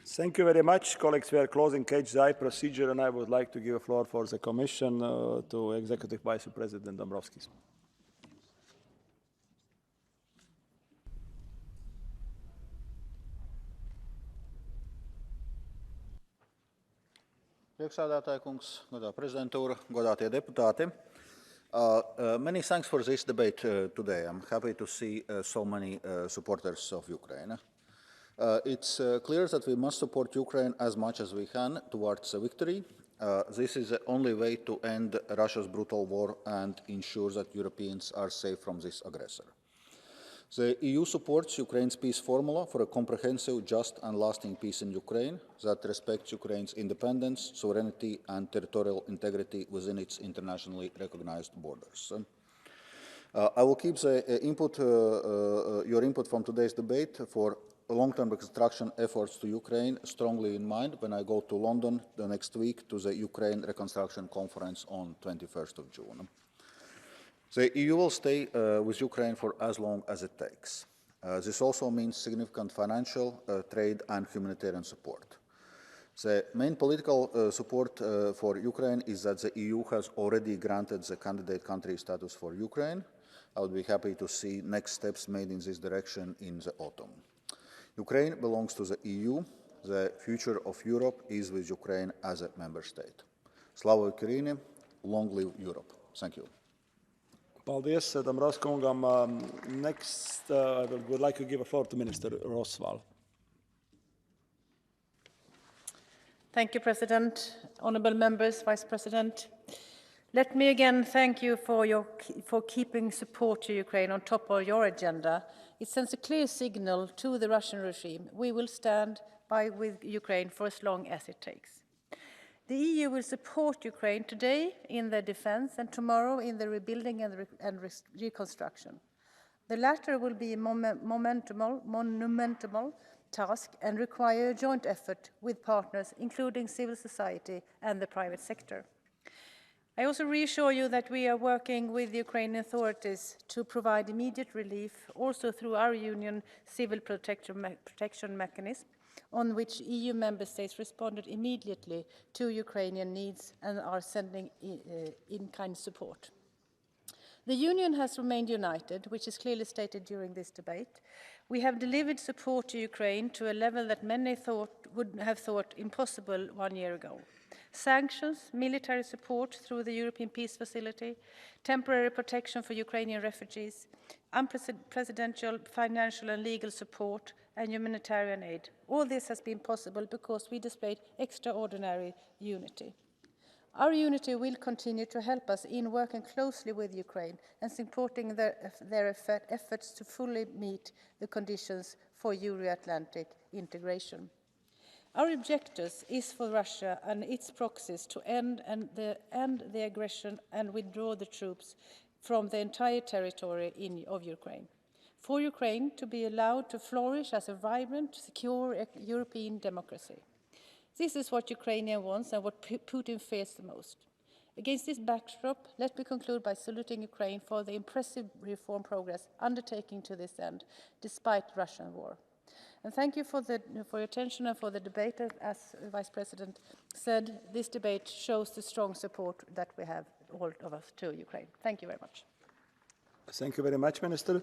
Thank you very much. Colleagues, we are closing Catch the Eye procedure, and I would like to give a floor for the Commission to Executive Vice President Dombrovskis. Priekšsēdētāja kungs, godātā prezidentūra, godātie deputāti. Many thanks for this debate today. I'm happy to see so many supporters of Ukraine. It's clear that we must support Ukraine as much as we can towards a victory. This is the only way to end Russia's brutal war and ensure that Europeans are safe from this aggressor. The EU supports Ukraine's peace formula for a comprehensive, just and lasting peace in Ukraine that respects Ukraine's independence, sovereignty and territorial integrity within its internationally recognized borders. I will keep your input from today's debate for long-term reconstruction efforts to Ukraine strongly in mind when I go to London the next week to the Ukraine Reconstruction Conference on 21st of June. The EU will stay with Ukraine for as long as it takes. This also means significant financial, trade and humanitarian support. The main political support for Ukraine is that the EU has already granted the candidate country status for Ukraine. I would be happy to see next steps made in this direction in the autumn. Ukraine belongs to the EU. The future of Europe is with Ukraine as a member state. Slava Ukraini, long live Europe. Thank you. Valdis DOMBROVSKIS. Next, I would like to give a floor to Minister ROSWALL. Thank you, President. Honourable members, Vice President. Let me again thank you for keeping support to Ukraine on top of your agenda. It sends a clear signal to the Russian regime. We will stand with Ukraine for as long as it takes. The EU will support Ukraine today in their defence and tomorrow in the rebuilding and reconstruction. The latter will be a monumental task and require a joint effort with partners, including civil society and the private sector. I also reassure you that we are working with the Ukrainian authorities to provide immediate relief, also through our Union Civil Protection Mechanism, on which EU member states responded immediately to Ukrainian needs and are sending in-kind support. The Union has remained united, which is clearly stated during this debate. We have delivered support to Ukraine to a level that many would have thought impossible 1 year ago. Sanctions, military support through the European Peace Facility, temporary protection for Ukrainian refugees, unprecedented financial and legal support, and humanitarian aid. All this has been possible because we displayed extraordinary unity. Our unity will continue to help us in working closely with Ukraine and supporting their efforts to fully meet the conditions for Euro-Atlantic integration. Our objective is for Russia and its proxies to end the aggression and withdraw the troops from the entire territory of Ukraine. For Ukraine to be allowed to flourish as a vibrant, secure European democracy. This is what Ukraine wants and what Putin fears the most. Against this backdrop, let me conclude by saluting Ukraine for the impressive reform progress undertaken to this end, despite Russian war. And thank you for your attention and for the debate. As Vice President said, this debate shows the strong support that we have, all of us, to Ukraine. Thank you very much. Thank you very much, Minister.